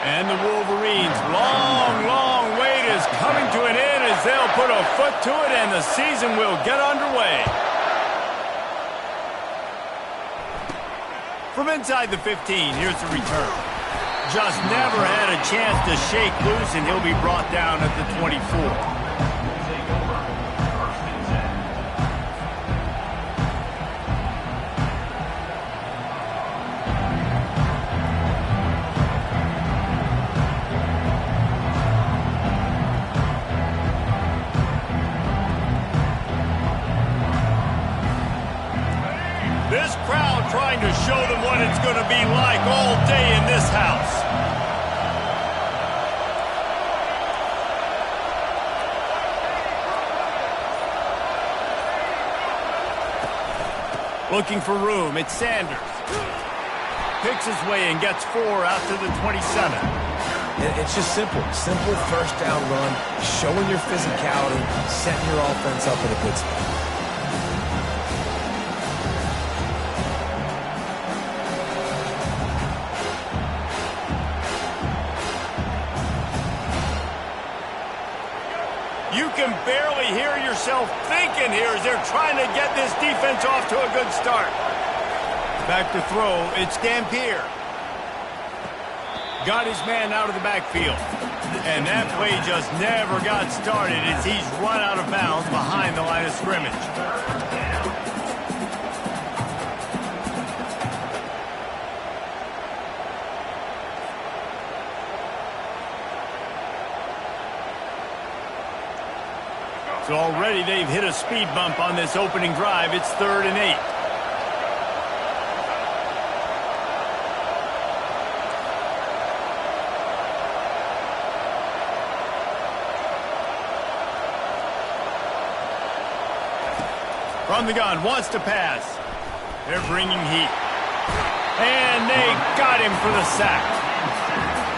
And the Wolverines' long wait is coming to an end as they'll put a foot to it and the season will get underway. From inside the 15, here's the return. Just never had a chance to shake loose, and he'll be brought down at the 24. This crowd trying to show them what it's going to be like all day in this house. Looking for room, it's Sanders. Picks his way and gets 4 out to the 27. It's just simple first down run, showing your physicality, setting your offense up in a good spot. You can barely hear yourself thinking here as they're trying to get this defense off to a good start. Back to throw, it's Dampier. Got his man out of the backfield. And that play just never got started as he's run out of bounds behind the line of scrimmage. So already they've hit a speed bump on this opening drive. It's 3rd and 8. From the gun, wants to pass. They're bringing heat. And they got him for the sack.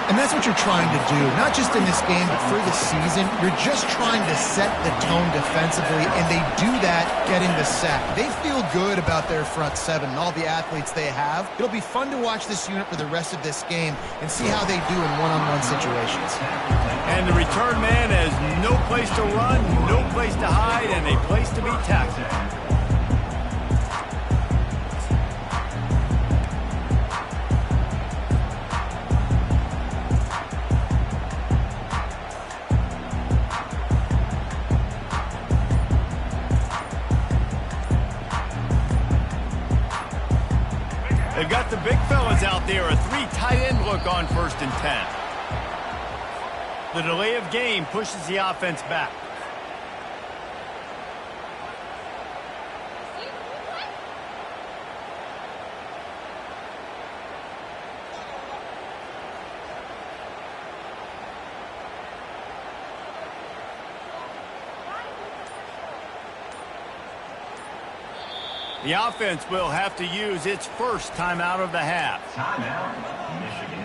And that's what you're trying to do, not just in this game, but for the season. You're just trying to set the tone defensively, and they do that getting the sack. They feel good about their front seven and all the athletes they have. It'll be fun to watch this unit for the rest of this game and see how they do in one-on-one situations. And the return man has no place to run, no place to hide, and a place to be tackled. They've got the big fellas out there, a 3 tight end look on 1st and 10. The delay of game pushes the offense back. The offense will have to use its first timeout of the half. Timeout, Michigan.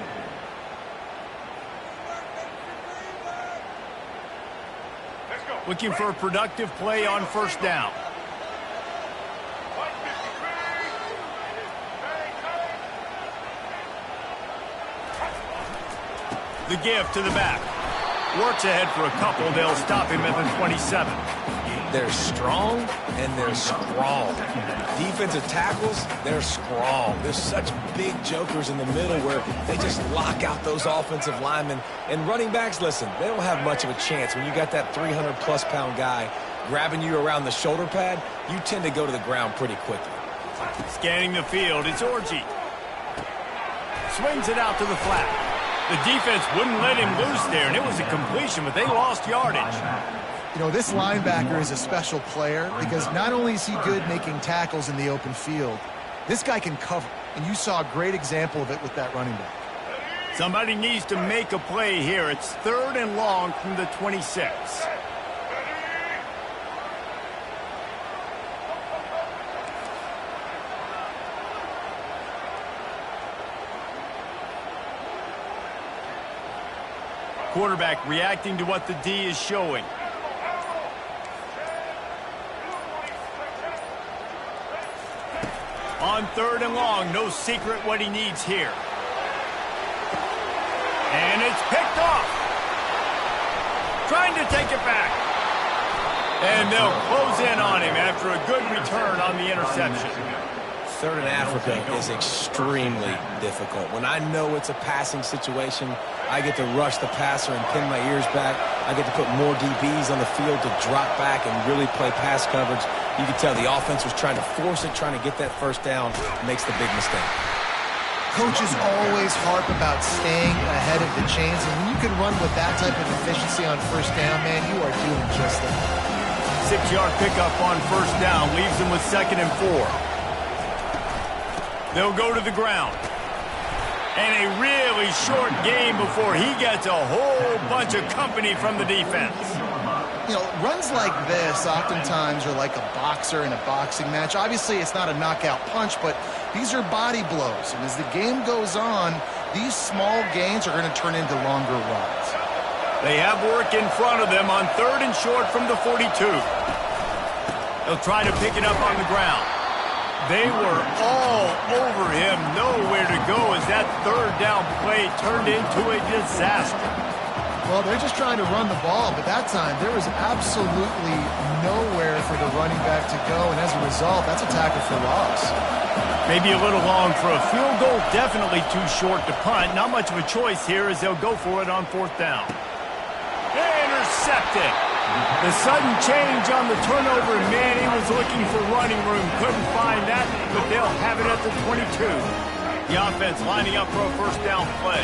Looking for a productive play on 1st down. The give to the back. Works ahead for a couple. They'll stop him at the 27. They're strong and they're strong. Defensive tackles, they're strong. There's such big jokers in the middle where they just lock out those offensive linemen. And running backs, listen, they don't have much of a chance. When you got that 300-plus pound guy grabbing you around the shoulder pad, you tend to go to the ground pretty quickly. Scanning the field, it's Orji. Swings it out to the flat. The defense wouldn't let him loose there, and it was a completion, but they lost yardage. You know, this linebacker is a special player because not only is he good making tackles in the open field, this guy can cover, and you saw a great example of it with that running back. Somebody needs to make a play here. It's 3rd and long from the 26. Quarterback reacting to what the D is showing. On 3rd and long, no secret what he needs here. And it's picked off. Trying to take it back. And they'll close in on him after a good return on the interception. Third in Africa is extremely difficult. When I know it's a passing situation, I get to rush the passer and pin my ears back. I get to put more DBs on the field to drop back and really play pass coverage. You can tell the offense was trying to force it, trying to get that first down, makes the big mistake. Coaches always harp about staying ahead of the chains, and when you can run with that type of efficiency on first down, man, you are doing just that. 6-yard pickup on first down leaves them with 2nd and 4. They'll go to the ground. And a really short game before he gets a whole bunch of company from the defense. You know, runs like this oftentimes are like a boxer in a boxing match. Obviously, it's not a knockout punch, but these are body blows. And as the game goes on, these small gains are going to turn into longer runs. They have work in front of them on 3rd and short from the 42. They'll try to pick it up on the ground. They were all over him, nowhere to go as that 3rd down play turned into a disaster. Well, they're just trying to run the ball, but that time there was absolutely nowhere for the running back to go, and as a result, that's a tackle for loss. Maybe a little long for a field goal, definitely too short to punt. Not much of a choice here as they'll go for it on 4th down. Intercepted. The sudden change on the turnover, man, he was looking for running room. Couldn't find that, but they'll have it at the 22. The offense lining up for a first down play.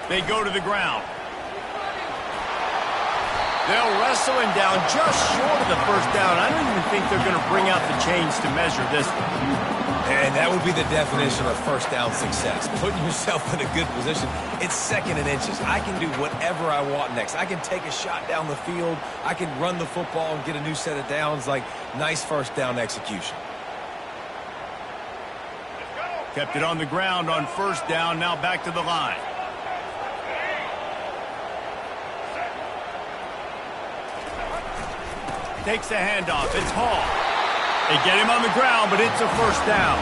They go to the ground. They'll wrestle him down just short of the first down. I don't even think they're going to bring out the chains to measure this one. And that would be the definition of first down success. Putting yourself in a good position. It's 2nd and inches. I can do whatever I want next. I can take a shot down the field. I can run the football and get a new set of downs. Like, nice first down execution. Kept it on the ground on first down. Now back to the line. Takes the handoff. It's Hall. They get him on the ground, but it's a first down.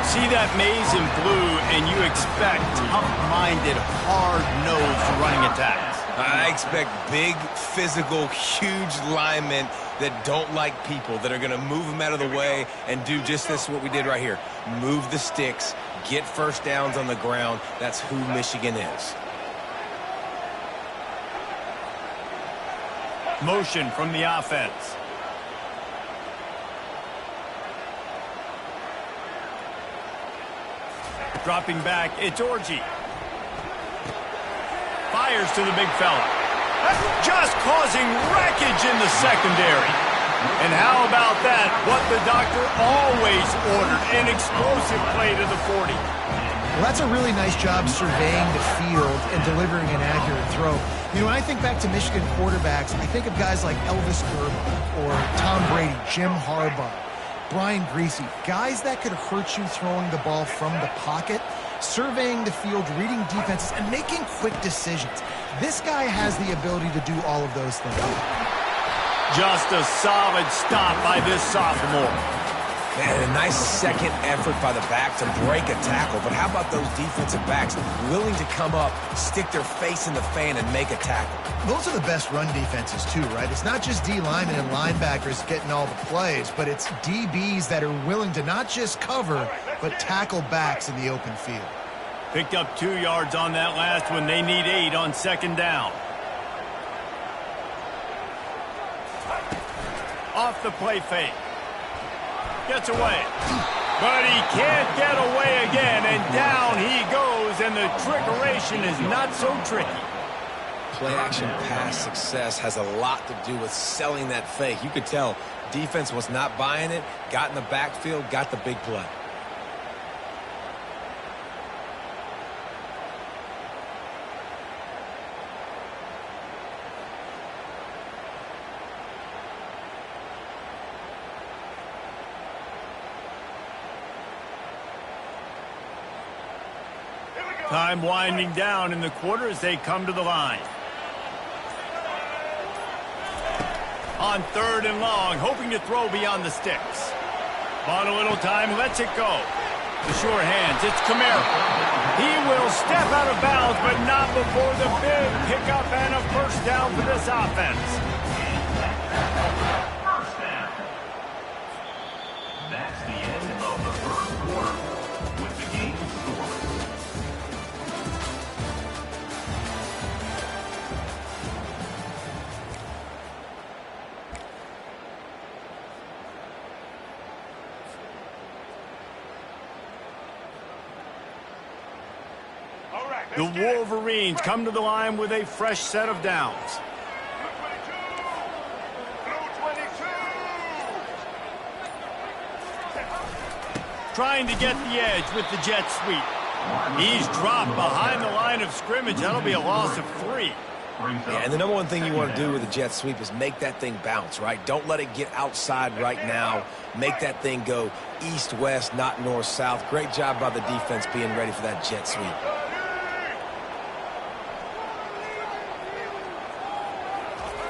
See that maze in blue, and you expect tough-minded, hard-nosed running attacks. I expect big, physical, huge linemen that don't like people, that are going to move them out of the way and do just this, what we did right here. Move the sticks, get first downs on the ground. That's who Michigan is. Motion from the offense. Dropping back, it's Orji. Fires to the big fella. Just causing wreckage in the secondary. And how about that? What the doctor always ordered, an explosive play to the 40. Well, that's a really nice job surveying the field and delivering an accurate throw. You know, when I think back to Michigan quarterbacks, I think of guys like Elvis Gerber or Tom Brady, Jim Harbaugh, Brian Griese, guys that could hurt you throwing the ball from the pocket, surveying the field, reading defenses, and making quick decisions. This guy has the ability to do all of those things. Just a solid stop by this sophomore. Man, a nice second effort by the back to break a tackle. But how about those defensive backs willing to come up, stick their face in the fan, and make a tackle? Those are the best run defenses, too, right? It's not just D linemen and linebackers getting all the plays, but it's DBs that are willing to not just cover, but tackle backs in the open field. Picked up 2 yards on that last one. They need 8 on second down. Off the play fake. Gets away. But he can't get away again, and down he goes, and the trickeration is not so tricky. Play-action pass success has a lot to do with selling that fake. You could tell defense was not buying it, got in the backfield, got the big play. Time winding down in the quarter as they come to the line. On 3rd and long, hoping to throw beyond the sticks. Bought a little time, lets it go. The sure hands, it's Camaro. He will step out of bounds, but not before the big pickup and a first down for this offense. First down. That's the end of the first quarter with the game scoreless. The Wolverines come to the line with a fresh set of downs. Trying to get the edge with the jet sweep. He's dropped behind the line of scrimmage. That'll be a loss of 3. Yeah, and the number one thing you want to do with a jet sweep is make that thing bounce, right? Don't let it get outside right now. Make that thing go east-west, not north-south. Great job by the defense being ready for that jet sweep.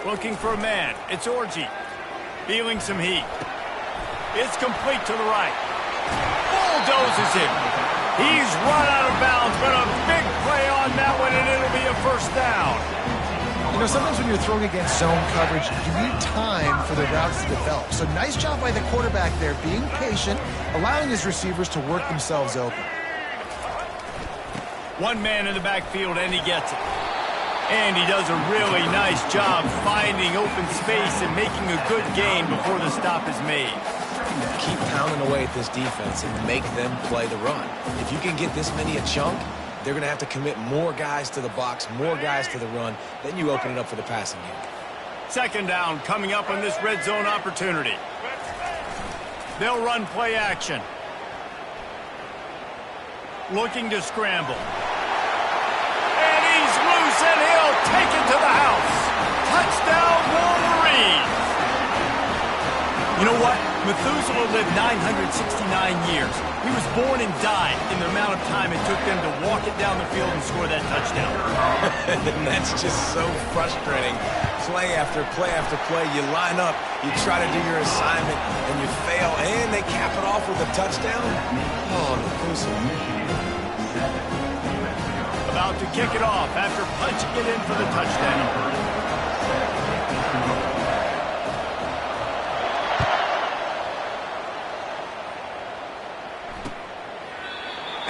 Looking for a man. It's Orgy. Feeling some heat. It's complete to the right. Bulldozes him. He's run out of bounds, but a big play on that one, and it'll be a first down. You know, sometimes when you're throwing against zone coverage, you need time for the routes to develop. So nice job by the quarterback there, being patient, allowing his receivers to work themselves open. One man in the backfield, and he gets it. And he does a really nice job finding open space and making a good gain before the stop is made. Keep pounding away at this defense and make them play the run. If you can get this many a chunk, they're going to have to commit more guys to the box, more guys to the run. Then you open it up for the passing game. 2nd down coming up on this red zone opportunity. They'll run play action. Looking to scramble. And he's loose, and he'll take it to the house. Touchdown, Wolverines. You know what? Methuselah lived 969 years. He was born and died in the amount of time it took them to walk it down the field and score that touchdown. And that's just so frustrating. Play after play after play, you line up, you try to do your assignment, and you fail, and they cap it off with a touchdown? Oh, Methuselah. About to kick it off after punching it in for the touchdown.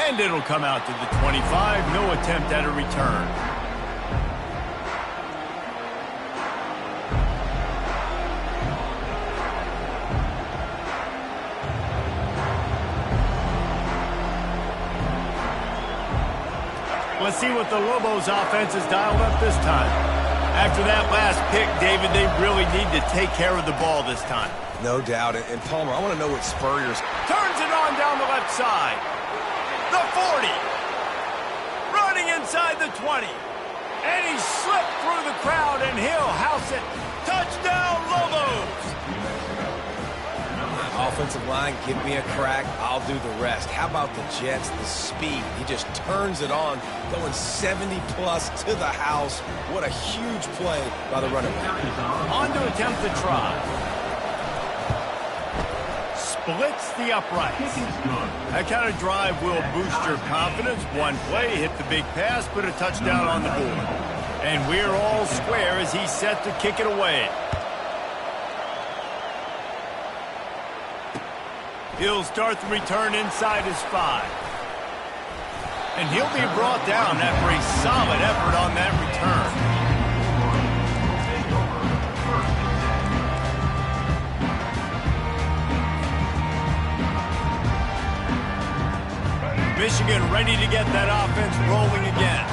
And it'll come out to the 25. No attempt at a return. Let's see what the Lobos offense has dialed up this time. After that last pick, David, they really need to take care of the ball this time. No doubt. And Palmer, I want to know what Spurrier's... Turns it on down the left side. The 40. Running inside the 20. And he slipped through the crowd, and he'll house it. Touchdown, Lobos! Offensive line, give me a crack, I'll do the rest. How about the Jets, the speed? He just turns it on, going 70-plus to the house. What a huge play by the running back. On to attempt the try. Splits the uprights. That kind of drive will boost your confidence. One play, hit the big pass, put a touchdown on the board. And we're all square as he's set to kick it away. He'll start the return inside his 5. And he'll be brought down after a solid effort on that return. Michigan ready to get that offense rolling again.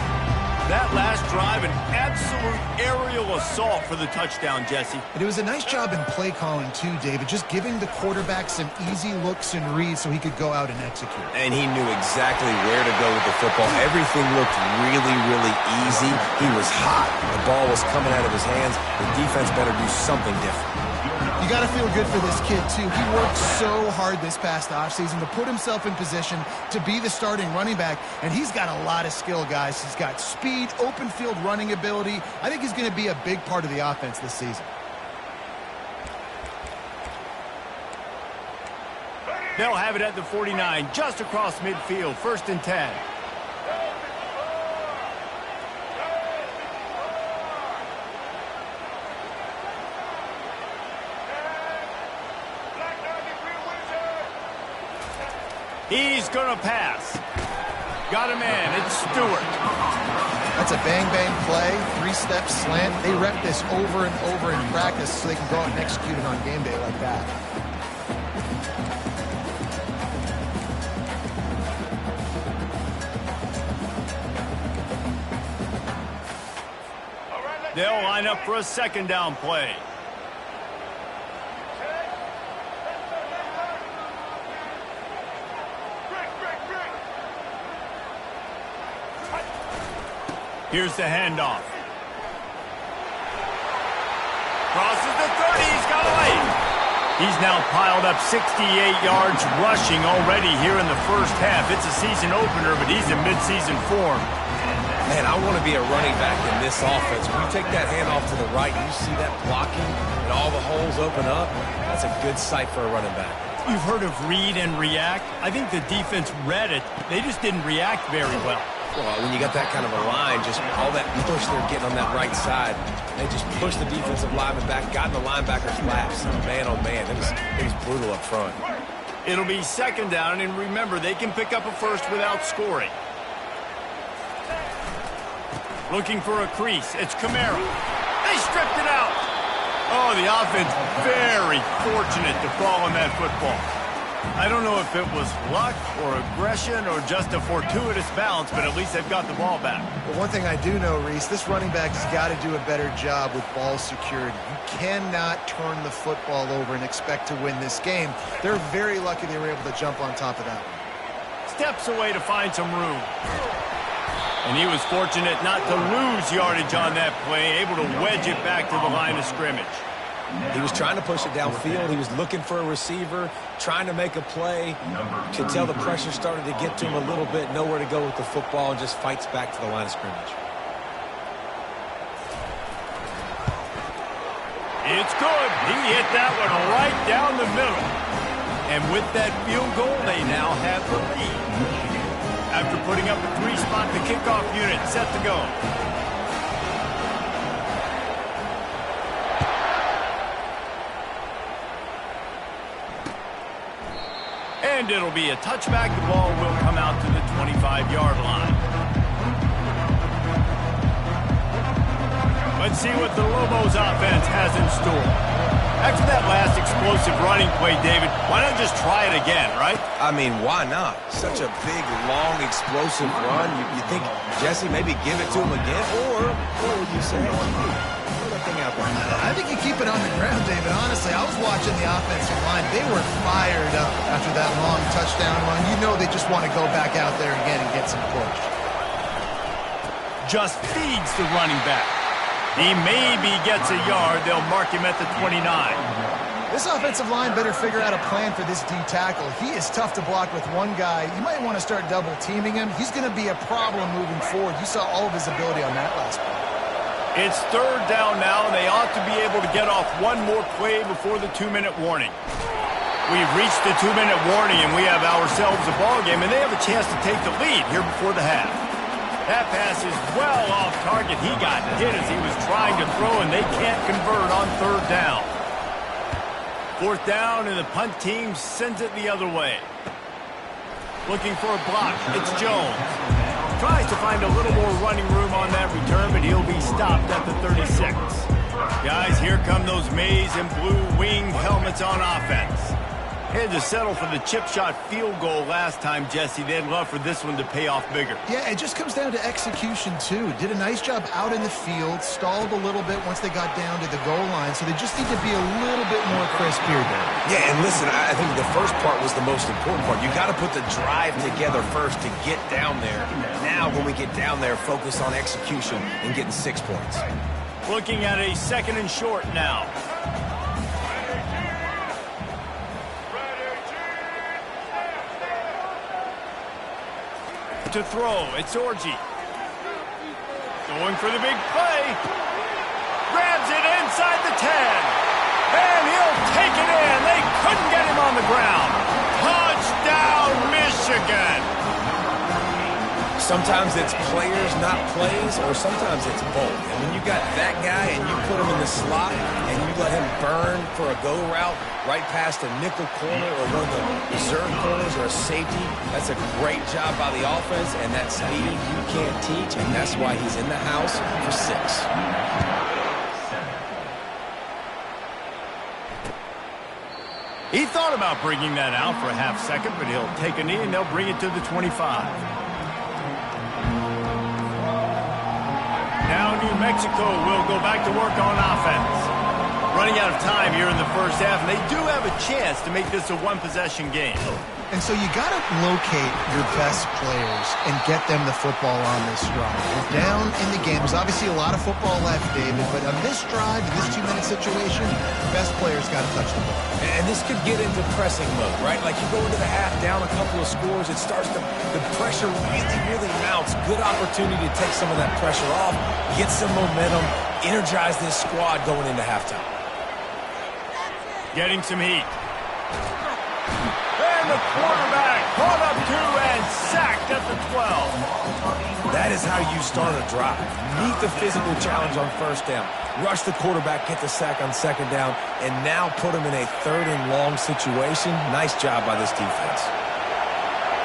That last drive, an absolute aerial assault for the touchdown, Jesse. And it was a nice job in play calling, too, David, just giving the quarterback some easy looks and reads so he could go out and execute. And he knew exactly where to go with the football. Everything looked really, really easy. He was hot. The ball was coming out of his hands. The defense better do something different. You got to feel good for this kid, too. He worked so hard this past offseason to put himself in position to be the starting running back, and he's got a lot of skill, guys. He's got speed, open field running ability. I think he's going to be a big part of the offense this season. They'll have it at the 49, just across midfield, 1st and 10. He's going to pass. Got a man. It's Stewart. That's a bang-bang play, 3-step slant. They rep this over and over in practice so they can go out and execute it on game day like that. They'll line up for a 2nd down play. Here's the handoff. Crosses the 30. He's got a lane. He's now piled up 68 yards rushing already here in the first half. It's a season opener, but he's in midseason form. Man, I want to be a running back in this offense. When you take that handoff to the right, you see that blocking and all the holes open up. That's a good sight for a running back. You've heard of read and react. I think the defense read it. They just didn't react very well. Well, when you got that kind of a line, just all that push they're getting on that right side, they just pushed the defensive lineman back, got in the linebacker's laps. Man, oh man, it was brutal up front. It'll be 2nd down, and remember, they can pick up a first without scoring. Looking for a crease. It's Camara. They stripped it out. Oh, the offense very fortunate to fall on that football. I don't know if it was luck or aggression or just a fortuitous bounce, but at least they've got the ball back. But one thing I do know, Reese, this running back has got to do a better job with ball security. You cannot turn the football over and expect to win this game. They're very lucky they were able to jump on top of that one. Steps away to find some room. And he was fortunate not to lose yardage on that play, able to wedge it back to the line of scrimmage. He was trying to push it downfield. He was looking for a receiver, trying to make a play. Could tell the pressure started to get to him a little bit, nowhere to go with the football, and just fights back to the line of scrimmage. It's good. He hit that one right down the middle. And with that field goal, they now have the lead. After putting up a 3-spot, the kickoff unit set to go. And it'll be a touchback. The ball will come out to the 25-yard line. Let's see what the Lobos offense has in store. After that last explosive running play, David, why not just try it again, right? I mean, why not? Such a big, long, explosive run. You think, Jesse, maybe give it to him again? Or you say, hey, throw that thing out there. I think you keep it on the ground, David. Honestly, I was watching the offensive line. They were fired up after that long touchdown run. You know they just want to go back out there again and get some push. Just feeds the running back. He maybe gets a yard. They'll mark him at the 29. This offensive line better figure out a plan for this D tackle. He is tough to block with one guy. You might want to start double teaming him. He's going to be a problem moving forward. You saw all of his ability on that last play. It's 3rd down now, and they ought to be able to get off one more play before the 2-minute warning. We've reached the 2-minute warning, and we have ourselves a ball game, and they have a chance to take the lead here before the half. That pass is well off target. He got hit as he was trying to throw, and they can't convert on 3rd down. 4th down, and the punt team sends it the other way. Looking for a block. It's Jones. Tries to find a little more running room on that return, but he'll be stopped at the 36. Guys, here come those maize and blue winged helmets on offense. Had to settle for the chip shot field goal last time, Jesse. They'd love for this one to pay off bigger. Yeah, it just comes down to execution, too. Did a nice job out in the field, stalled a little bit once they got down to the goal line, so they just need to be a little bit more crisp here. Yeah, and listen, I think the first part was the most important part. You got to put the drive together first to get down there. Now, when we get down there, focus on execution and getting 6 points. Looking at a 2nd and short now. To throw, it's Orji. Going for the big play. Grabs it inside the 10. And he'll take it in. They couldn't get him on the ground. Michigan. Sometimes it's players, not plays, or sometimes it's both. And when you got that guy and you put him in the slot and you let him burn for a go route right past a nickel corner or one of the reserve corners or a safety, that's a great job by the offense, and that speed you can't teach, and that's why he's in the house for 6. He thought about bringing that out for a half second, but he'll take a knee and they'll bring it to the 25. Now New Mexico will go back to work on offense. Running out of time here in the first half, and they do have a chance to make this a one-possession game. And so you got to locate your best players and get them the football on this drive. We're down in the game. There's obviously a lot of football left, David, but on this drive, in this 2-minute situation, the best players got to touch the ball. And this could get into pressing mode, right? Like you go into the half down a couple of scores, the pressure really mounts. Good opportunity to take some of that pressure off, get some momentum, energize this squad going into halftime. Getting some heat. And the quarterback caught up to and sacked at the 12. That is how you start a drive. Meet the physical challenge on first down. Rush the quarterback, get the sack on second down, and now put him in a 3rd and long situation. Nice job by this defense.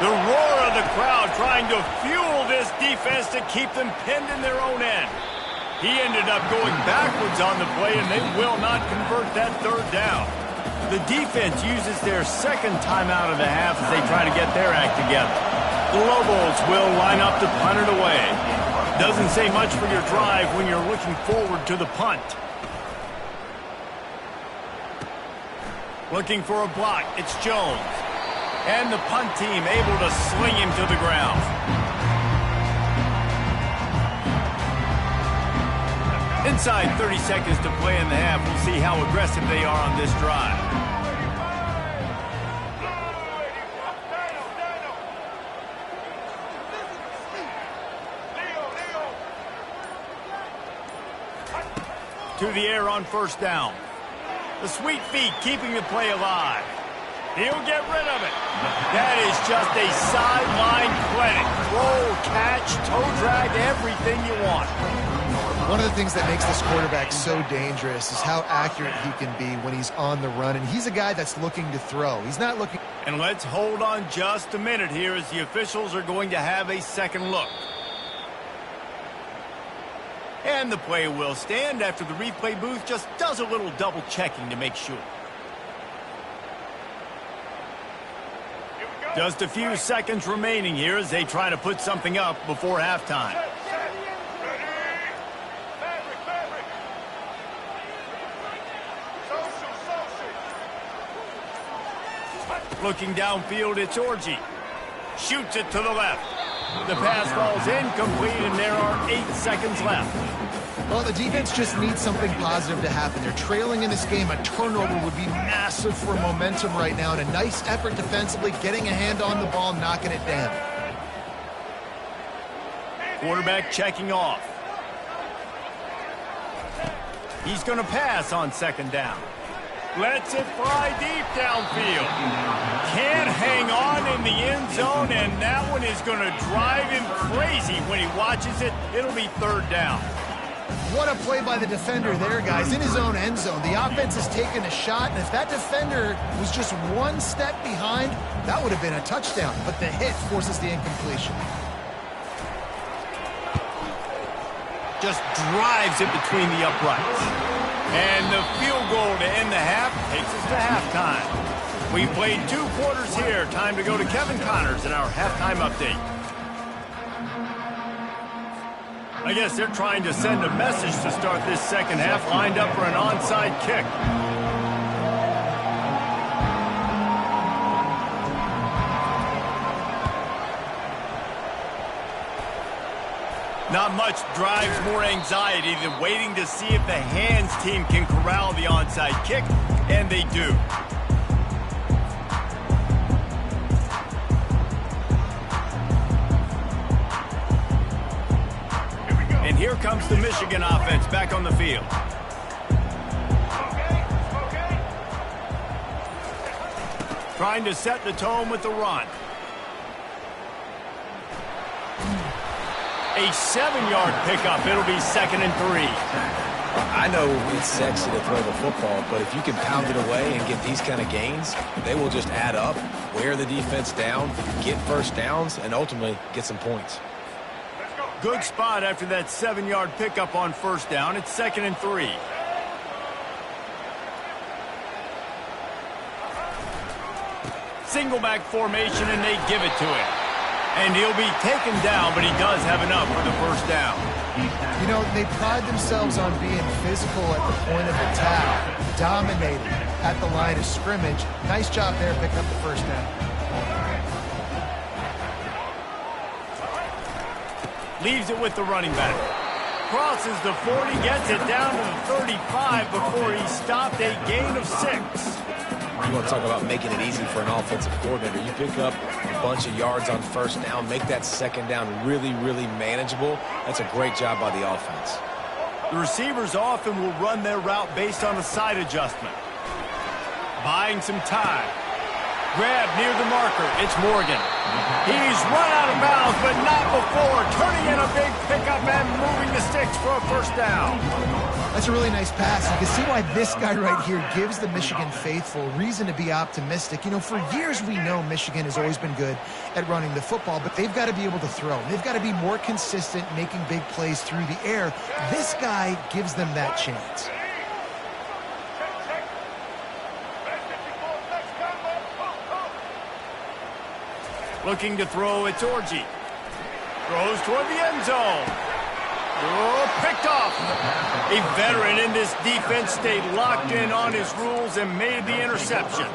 The roar of the crowd trying to fuel this defense to keep them pinned in their own end. He ended up going backwards on the play, and they will not convert that 3rd down. The defense uses their second timeout of the half as they try to get their act together. The Lobos will line up to punt it away. Doesn't say much for your drive when you're looking forward to the punt. Looking for a block, it's Jones. And the punt team able to sling him to the ground. Inside 30 seconds to play in the half. We'll see how aggressive they are on this drive. To the air on first down. The sweet feet keeping the play alive. He'll get rid of it. That is just a sideline clinic. Roll, catch, toe drag, everything you want. One of the things that makes this quarterback so dangerous is how accurate he can be when he's on the run, and he's a guy that's looking to throw. He's not looking... And let's hold on just a minute here as the officials are going to have a second look. And the play will stand after the replay booth just does a little double checking to make sure. Just a few seconds remaining here as they try to put something up before halftime. Looking downfield, it's Orji. Shoots it to the left. The pass falls incomplete, and there are 8 seconds left. Well, the defense just needs something positive to happen. They're trailing in this game. A turnover would be massive for momentum right now, and a nice effort defensively, getting a hand on the ball, knocking it down. Quarterback checking off. He's going to pass on second down. Lets it fly deep downfield. Can't hang on in the end zone, and that one is going to drive him crazy when he watches it. It'll be 3rd down. What a play by the defender there, guys. In his own end zone, the offense has taken a shot, and if that defender was just 1 step behind, that would have been a touchdown. But the hit forces the incompletion. Just drives it between the uprights. And the field goal to end the half takes us to halftime. We played 2 quarters here. Time to go to Kevin Connors in our halftime update. I guess they're trying to send a message to start this second half, lined up for an onside kick. Not much drives more anxiety than waiting to see if the hands team can corral the onside kick, and they do. And here comes the Michigan offense back on the field. Trying to set the tone with the run. A 7-yard pickup. It'll be 2nd and 3. I know it's sexy to throw the football, but if you can pound it away and get these kind of gains, they will just add up, wear the defense down, get first downs, and ultimately get some points. Good spot after that 7-yard pickup on 1st down. It's 2nd and 3. Single back formation, and they give it to him. And he'll be taken down, but he does have enough for the 1st down. You know, they pride themselves on being physical at the point of attack, dominating at the line of scrimmage. Nice job there picking up the 1st down. Leaves it with the running back. Crosses the 40, gets it down to the 35 before he stopped, a gain of 6. You want to talk about making it easy for an offensive coordinator. You pick up a bunch of yards on 1st down, make that 2nd down really, really manageable. That's a great job by the offense. The receivers often will run their route based on a side adjustment. Buying some time. Grab near the marker. It's Morgan. He's run out of bounds, but not before. Turning in a big pickup and moving the sticks for a 1st down. That's a really nice pass. You can see why this guy right here gives the Michigan faithful reason to be optimistic. You know, for years we know Michigan has always been good at running the football, but they've got to be able to throw. They've got to be more consistent making big plays through the air. This guy gives them that chance. Looking to throw, it's Orji. Throws toward the end zone. Oh, picked off. A veteran in this defense stayed locked in on his rules and made the interception.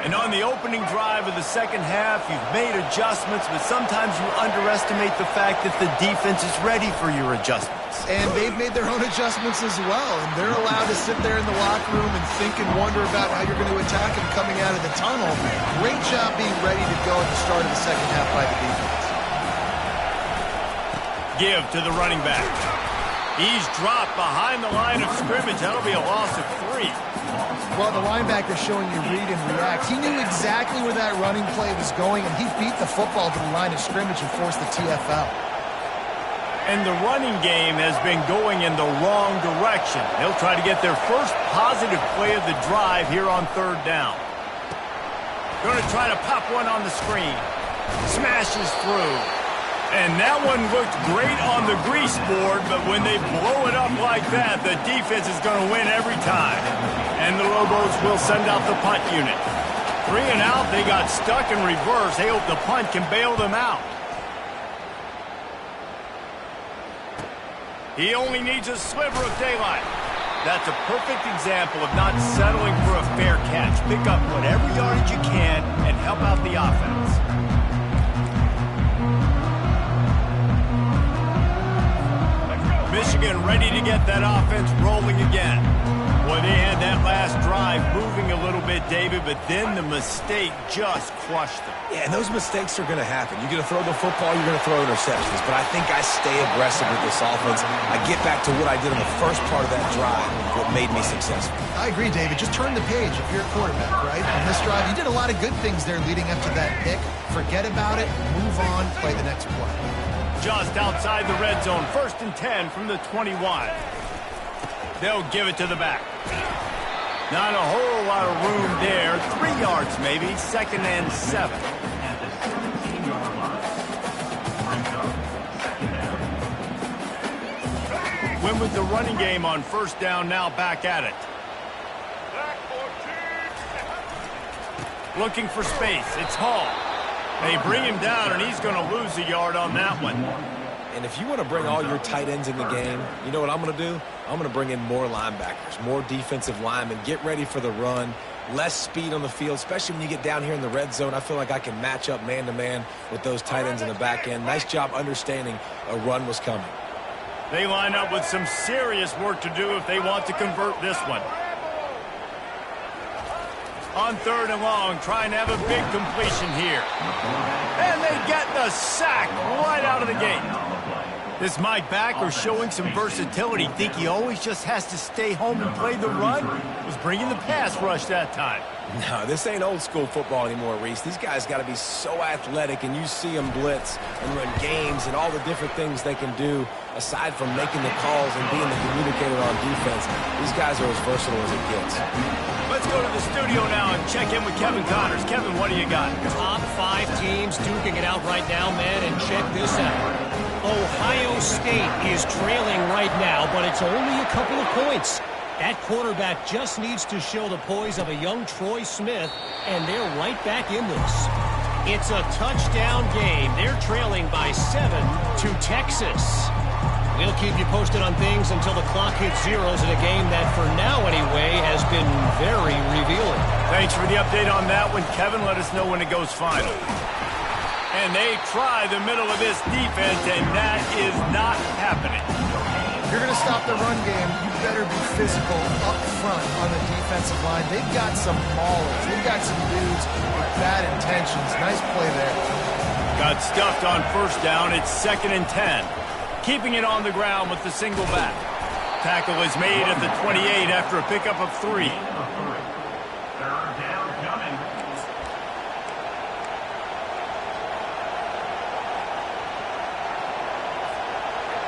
And on the opening drive of the 2nd half, you've made adjustments, but sometimes you underestimate the fact that the defense is ready for your adjustments. And they've made their own adjustments as well, and they're allowed to sit there in the locker room and think and wonder about how you're going to attack them coming out of the tunnel. Great job being ready to go at the start of the 2nd half by the defense. Give to the running back. He's dropped behind the line of scrimmage. That'll be a loss of 3. Well, the linebacker showing you read and react. He knew exactly where that running play was going, and he beat the football to the line of scrimmage and forced the TFL. And the running game has been going in the wrong direction. They'll try to get their first positive play of the drive here on 3rd down. Going to try to pop one on the screen. Smashes through. And that one looked great on the grease board, but when they blow it up like that, the defense is going to win every time. And the Lobos will send out the punt unit. 3 and out, they got stuck in reverse. They hope the punt can bail them out. He only needs a sliver of daylight. That's a perfect example of not settling for a fair catch. Pick up whatever yardage you can and help out the offense. Michigan ready to get that offense rolling again. Boy, they had that last drive moving a little bit, David, but then the mistake just crushed them. Yeah, and those mistakes are going to happen. You're going to throw the football, you're going to throw interceptions. But I think I stay aggressive with this offense. I get back to what I did in the first part of that drive, what made me successful. I agree, David. Just turn the page if you're a quarterback, right? On this drive, you did a lot of good things there leading up to that pick. Forget about it, move on, play the next play. Just outside the red zone, 1st and 10 from the 21. They'll give it to the back. Not a whole lot of room there. 3 yards maybe, 2nd and 7. Win with the running game on 1st down, now back at it. Looking for space, it's Hall. They bring him down, and he's going to lose a yard on that one. And if you want to bring all your tight ends in the game, you know what I'm going to do? I'm going to bring in more linebackers, more defensive linemen, get ready for the run, less speed on the field, especially when you get down here in the red zone. I feel like I can match up man-to-man with those tight ends in the back end. Nice job understanding a run was coming. They line up with some serious work to do if they want to convert this one. On 3rd and long, trying to have a big completion here. And they get the sack right out of the gate. This Mike backer showing some versatility. Think he always just has to stay home and play the run? Was bringing the pass rush that time. No, this ain't old school football anymore, Reese. These guys got to be so athletic, and you see them blitz and run games and all the different things they can do aside from making the calls and being the communicator on defense. These guys are as versatile as it gets. Let's go to the studio now and check in with Kevin Connors. Kevin, what do you got? Top 5 teams duking it out right now, man, and check this out. Ohio State is trailing right now, but it's only a couple of points. That quarterback just needs to show the poise of a young Troy Smith, and they're right back in this. It's a touchdown game. They're trailing by 7 to Texas. We'll keep you posted on things until the clock hits zeros in a game that, for now anyway, has been very revealing. Thanks for the update on that one, Kevin. Let us know when it goes final. And they try the middle of this defense, and that is not happening. If you're going to stop the run game, you better be physical up front on the defensive line. They've got some maulers. They've got some dudes with bad intentions. Nice play there. Got stuffed on first down. It's 2nd and 10. Keeping it on the ground with the single back. Tackle is made at the 28 after a pickup of 3.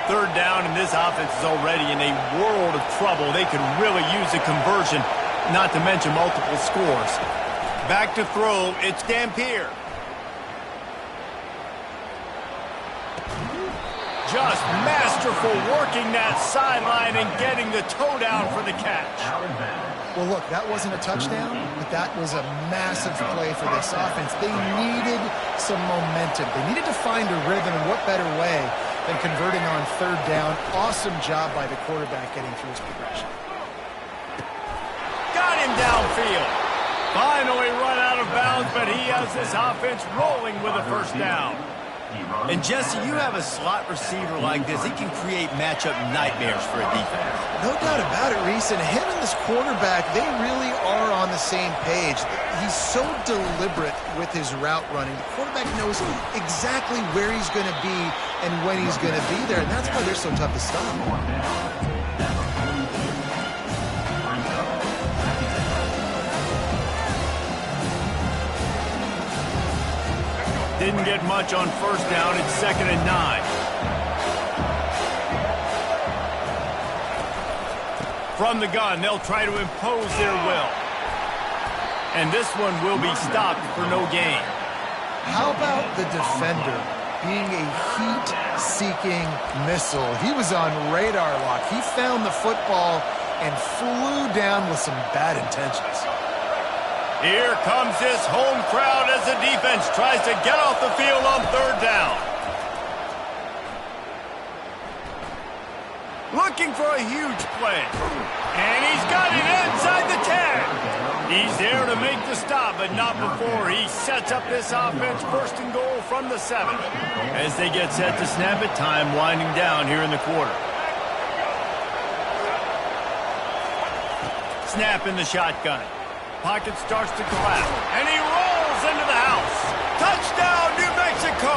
Third down, and this offense is already in a world of trouble. They could really use a conversion, not to mention multiple scores. Back to throw, it's Dampier. Just masterful working that sideline and getting the toe down for the catch. Well, look, that wasn't a touchdown, but that was a massive play for this offense. They needed some momentum. They needed to find a rhythm, and what better way than converting on third down. Awesome job by the quarterback getting through his progression. Got him downfield. Finally run out of bounds, but he has this offense rolling with a first down. And Jesse, you have a slot receiver like this. He can create matchup nightmares for a defense. No doubt about it, Reese. And him and this quarterback, they really are on the same page. He's so deliberate with his route running. The quarterback knows exactly where he's going to be and when he's going to be there. And that's why they're so tough to stop. Didn't get much on first down. It's 2nd and 9. From the gun, they'll try to impose their will. And this one will be stopped for no gain. How about the defender being a heat-seeking missile? He was on radar lock. He found the football and flew down with some bad intentions. Here comes this home crowd as the defense tries to get off the field on third down. Looking for a huge play. And he's got it inside the 10. He's there to make the stop, but not before he sets up this offense. 1st and goal from the 7. As they get set to snap it, time winding down here in the quarter. Snap in the shotgun. Pocket starts to collapse, and he rolls into the house. Touchdown, New Mexico!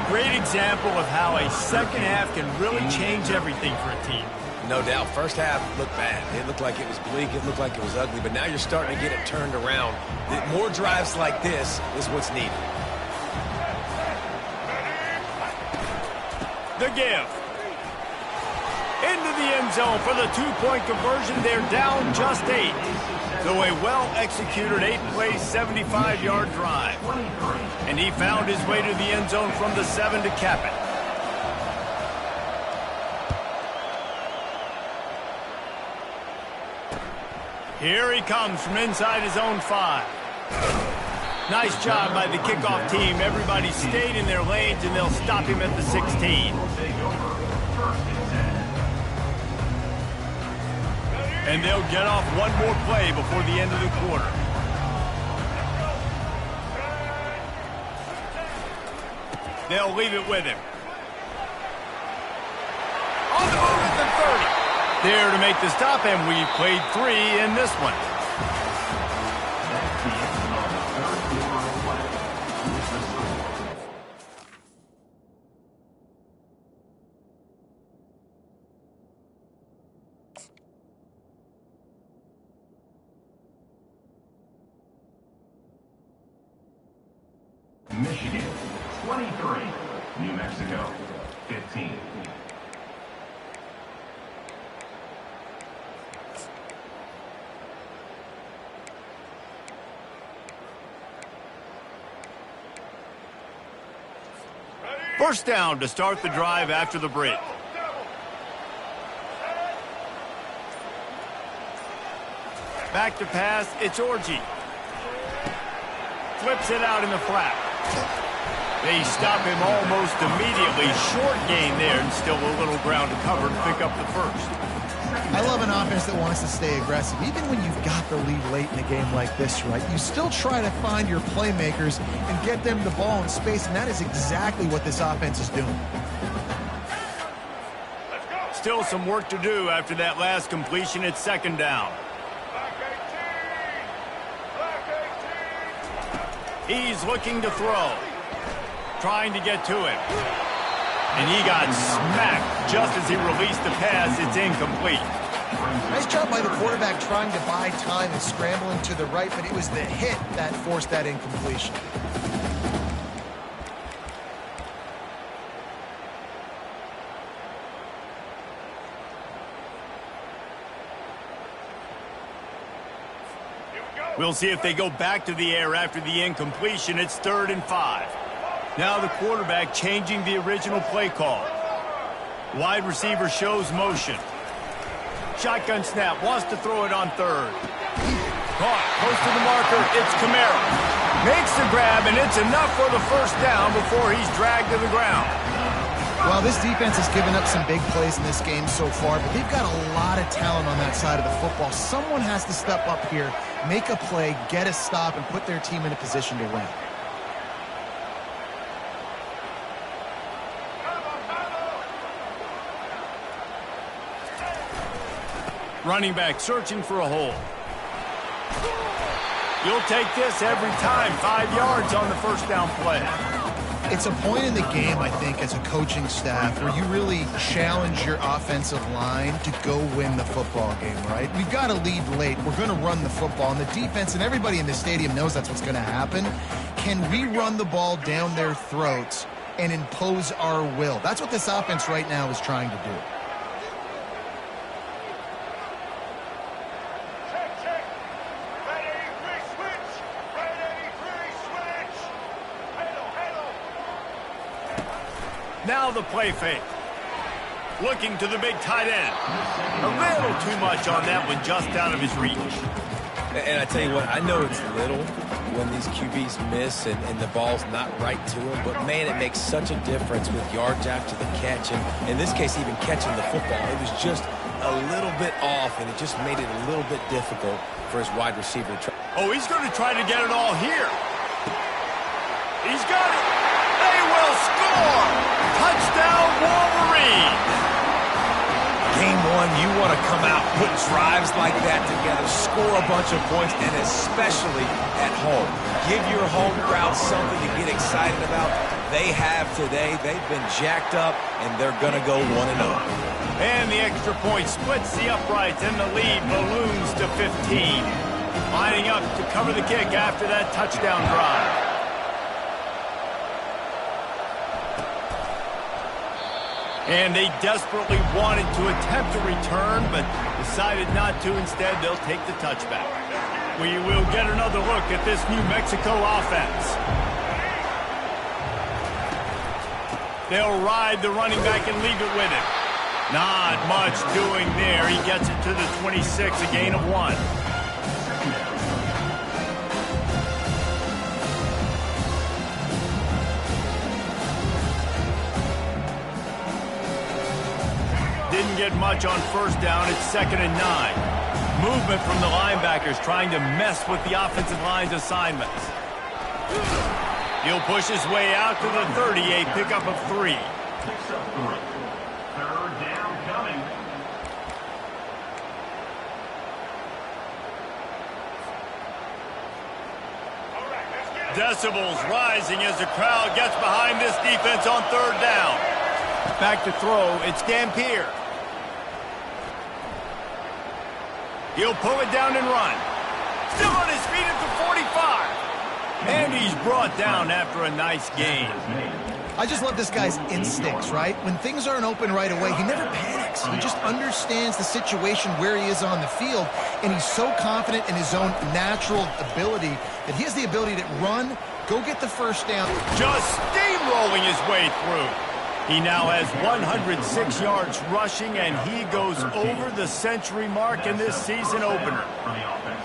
Great example of how a second half can really change everything for a team. No doubt. First half looked bad. It looked like it was bleak. It looked like it was ugly. But now you're starting to get it turned around. More drives like this is what's needed. The give. Into the end zone for the 2-point conversion. They're down just 8. So a well-executed 8-play, 75-yard drive. And he found his way to the end zone from the 7 to cap it. Here he comes from inside his own 5. Nice job by the kickoff team. Everybody stayed in their lanes, and they'll stop him at the 16. And they'll get off one more play before the end of the quarter. They'll leave it with him. On the move at the 30. There to make the stop, and we played 3 in this one. 23, New Mexico, 15. First down to start the drive after the break. Back to pass, it's Orji. Flips it out in the flat. They stop him almost immediately. Short gain there and still a little ground to cover to pick up the first. I love an offense that wants to stay aggressive. Even when you've got the lead late in a game like this, right, you still try to find your playmakers and get them the ball in space, and that is exactly what this offense is doing. Still some work to do after that last completion. It's second down. He's looking to throw. Trying to get to him. And he got smacked just as he released the pass. It's incomplete. Nice job by the quarterback trying to buy time and scrambling to the right, but it was the hit that forced that incompletion. We'll see if they go back to the air after the incompletion. It's 3rd and 5. Now the quarterback changing the original play call. Wide receiver shows motion. Shotgun snap, wants to throw it on 3rd. Caught, close to the marker, it's Kamara. Makes the grab, and it's enough for the first down before he's dragged to the ground. Well, this defense has given up some big plays in this game so far, but they've got a lot of talent on that side of the football. Someone has to step up here, make a play, get a stop, and put their team in a position to win. Running back searching for a hole. You'll take this every time. 5 yards on the first down play. It's a point in the game, I think, as a coaching staff where you really challenge your offensive line to go win the football game, right? We've got a lead late. We're going to run the football, and the defense and everybody in the stadium knows that's what's going to happen. Can we run the ball down their throats and impose our will? That's what this offense right now is trying to do. Now the play fake. Looking to the big tight end. A little too much on that one, just out of his reach. And I tell you what, I know it's little when these QBs miss and the ball's not right to them, but man, it makes such a difference with yards after the catch. And in this case, even catching the football, it was just a little bit off, and it just made it a little bit difficult for his wide receiver. Oh, he's going to try to get it all here. He's got it. They will score. Touchdown, Wolverines. Game one, you want to come out, put drives like that together, score a bunch of points, and especially at home. Give your home crowd something to get excited about. They have today. They've been jacked up, and they're going to go 1-0. And the extra point splits the uprights, and the lead balloons to 15. Lining up to cover the kick after that touchdown drive. And they desperately wanted to attempt a return, but decided not to. Instead, they'll take the touchback. We will get another look at this New Mexico offense. They'll ride the running back and leave it with him. Not much doing there. He gets it to the 26, a gain of 1. Didn't get much on first down. It's 2nd and 9. Movement from the linebackers trying to mess with the offensive line's assignments. He'll push his way out to the 30, a pickup of 3. Picks up 3. 3rd down coming. Decibels rising as the crowd gets behind this defense on 3rd down. Back to throw, it's Dampier. He'll pull it down and run. Still on his feet at the 45. And he's brought down after a nice gain. I just love this guy's instincts, right? When things aren't open right away, he never panics. He just understands the situation where he is on the field, and he's so confident in his own natural ability that he has the ability to run, go get the first down. Just steamrolling his way through. He now has 106 yards rushing, and he goes over the century mark in this season opener.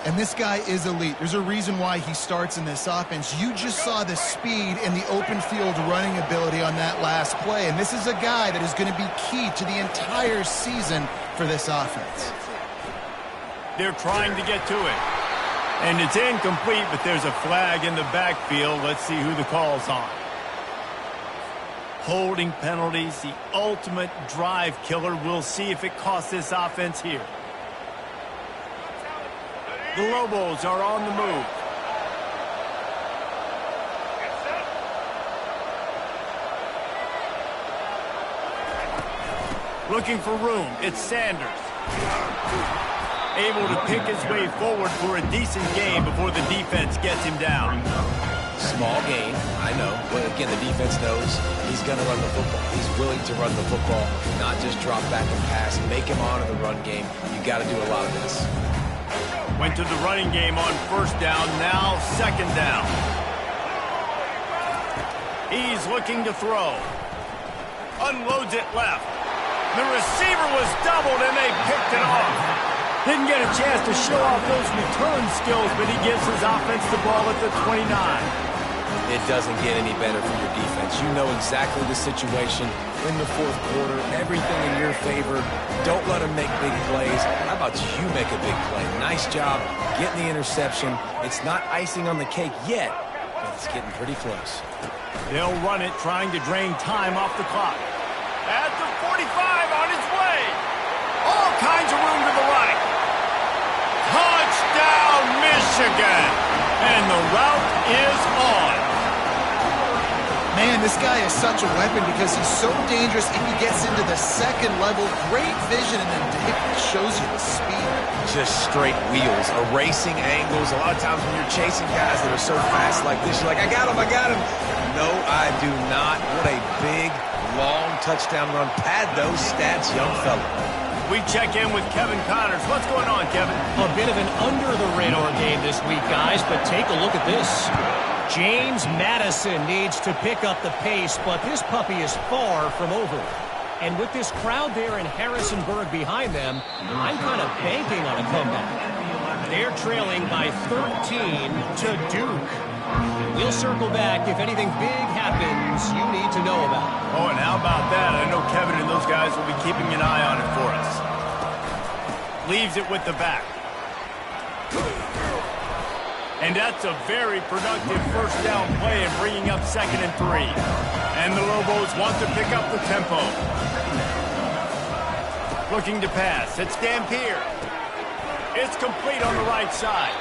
And this guy is elite. There's a reason why he starts in this offense. You just saw the speed and the open field running ability on that last play, and this is a guy that is going to be key to the entire season for this offense. They're trying to get to it. And it's incomplete, but there's a flag in the backfield. Let's see who the call's on. Holding penalties, the ultimate drive killer. We'll see if it costs this offense here. The Lobos are on the move. Looking for room. It's Sanders. Able to pick his way forward for a decent game before the defense gets him down. Small gain, I know. But again, the defense knows he's going to run the football. He's willing to run the football, not just drop back and pass. Make him honor the run game. You got to do a lot of this. Went to the running game on first down, now second down. He's looking to throw. Unloads it left. The receiver was doubled and they picked it off. Didn't get a chance to show off those return skills, but he gives his offense the ball at the 29. It doesn't get any better for your defense. You know exactly the situation in the fourth quarter. Everything in your favor. Don't let them make big plays. How about you make a big play? Nice job getting the interception. It's not icing on the cake yet, but it's getting pretty close. They'll run it, trying to drain time off the clock. At the 45 on his way. All kinds of room to the right. Touchdown, Michigan! And the route is on. Man, this guy is such a weapon because he's so dangerous if he gets into the second level. Great vision, and then Dave shows you the speed. Just straight wheels, erasing angles. A lot of times when you're chasing guys that are so fast like this, you're like, I got him, I got him. No, I do not. What a big, long touchdown run. Pad those stats, young fella. We check in with Kevin Connors. What's going on, Kevin? A bit of an under-the-radar game this week, guys, but take a look at this. James Madison needs to pick up the pace, but this puppy is far from over. And with this crowd there in Harrisonburg behind them, I'm kind of banking on a comeback. They're trailing by 13 to Duke. We'll circle back if anything big happens you need to know about. Oh, and how about that? I know Kevin and those guys will be keeping an eye on it for us. Leaves it with the back. And that's a very productive first down play and bringing up 2nd and 3. And the Lobos want to pick up the tempo. Looking to pass. It's Dampier. It's complete on the right side.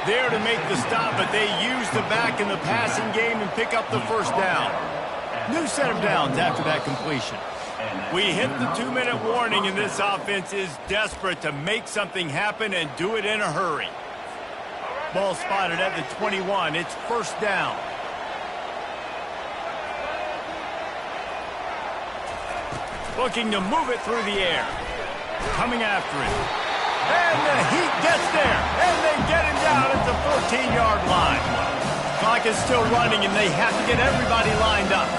There to make the stop, but they use the back in the passing game and pick up the first down. New set of downs after that completion. We hit the 2-minute warning, and this offense is desperate to make something happen and do it in a hurry. Ball spotted at the 21. It's first down. Looking to move it through the air. Coming after it. And the heat gets there. And they get him down at the 14-yard line. Clock is still running, and they have to get everybody lined up.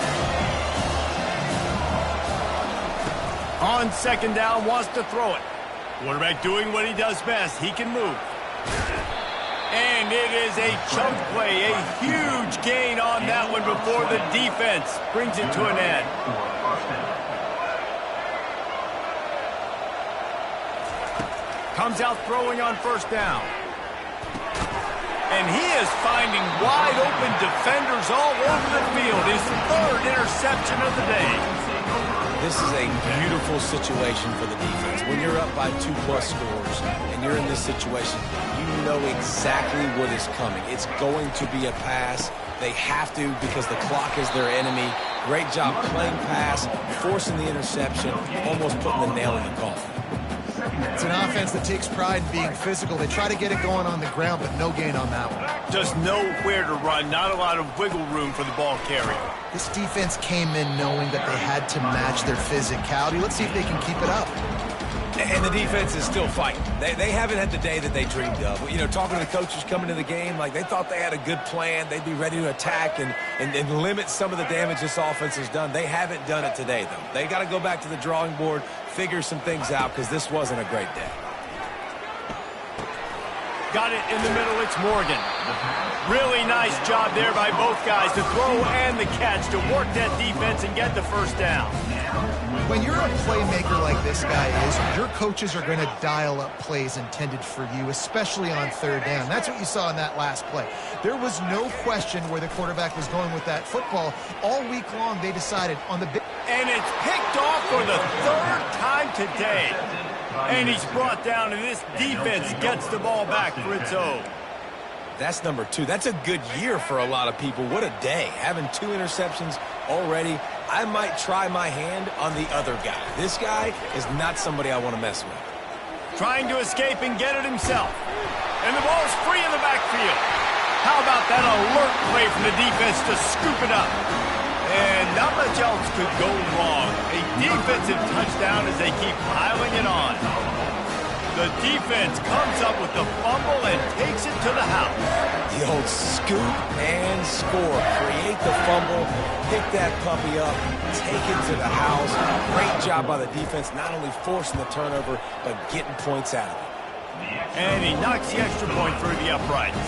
On second down, wants to throw it. Quarterback doing what he does best. He can move. And it is a chunk play, a huge gain on that one before the defense brings it to an end. Comes out throwing on first down. And he is finding wide open defenders all over the field. His 3rd interception of the day. This is a beautiful situation for the defense. When you're up by 2+ scores and you're in this situation, you know exactly what is coming. It's going to be a pass. They have to because the clock is their enemy. Great job playing pass, forcing the interception, almost putting the nail in the coffin. It's an offense that takes pride in being physical. They try to get it going on the ground, but no gain on that one. Just nowhere to run, not a lot of wiggle room for the ball carrier. This defense came in knowing that they had to match their physicality. Let's see if they can keep it up. And the defense is still fighting. They haven't had the day that they dreamed of. You know, talking to the coaches coming to the game, like they thought they had a good plan. They'd be ready to attack and limit some of the damage this offense has done. They haven't done it today, though. They got to go back to the drawing board, figure some things out, because this wasn't a great day. Got it in the middle, it's Morgan. Really nice job there by both guys to throw and the catch to work that defense and get the first down. When you're a playmaker like this guy is, your coaches are going to dial up plays intended for you, especially on third down. That's what you saw in that last play. There was no question where the quarterback was going with that football. All week long, they decided on the big... And it's picked off for the third time today. And he's brought down, and this defense gets the ball back for its own. That's number 2. That's a good year for a lot of people. What a day. Having 2 interceptions already. I might try my hand on the other guy. This guy is not somebody I want to mess with. Trying to escape and get it himself. And the ball's free in the backfield. How about that alert play from the defense to scoop it up? And not much else could go wrong. A defensive touchdown as they keep piling it on. The defense comes up with the fumble and takes it to the house. The old scoop and score. Create the fumble, pick that puppy up, take it to the house. Great job by the defense, not only forcing the turnover, but getting points out of it. And he knocks the extra point through the uprights.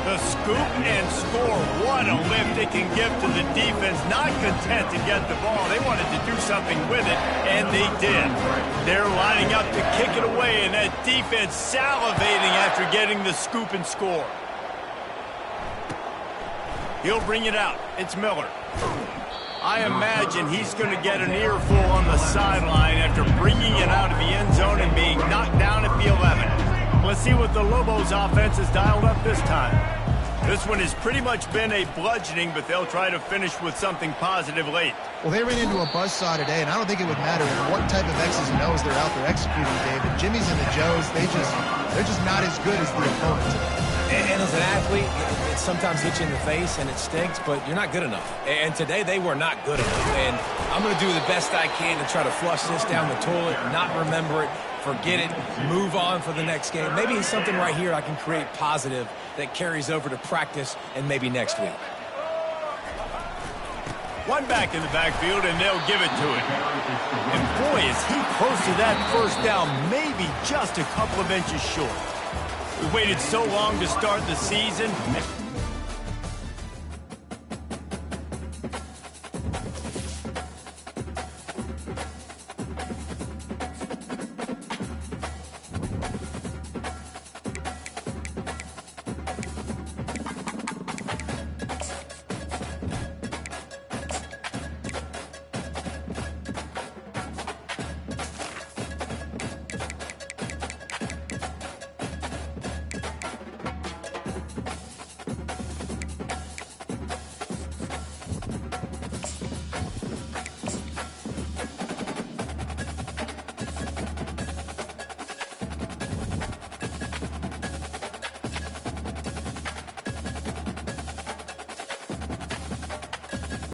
The scoop and score. What a lift it can give to the defense. Not content to get the ball. They wanted to do something with it, and they did. They're lining up to kick it away, and that defense salivating after getting the scoop and score. He'll bring it out. It's Miller. I imagine he's going to get an earful on the sideline after bringing it out of the end zone and being knocked down at the 11. Let's see what the Lobos offense has dialed up this time. This one has pretty much been a bludgeoning, but they'll try to finish with something positive late. Well, they ran into a buzzsaw today, and I don't think it would matter what type of X's and O's they're out there executing, David. Jimmy's and the Joes, they're just not as good as the opponent. And as an athlete, it sometimes hits you in the face and it stinks, but you're not good enough. And today they were not good enough. And I'm going to do the best I can to try to flush this down the toilet, not remember it, forget it, move on for the next game. Maybe something right here I can create positive that carries over to practice and maybe next week. One back in the backfield, and they'll give it to him. And boy, is he close to that first down, maybe just a couple of inches short. We waited so long to start the season.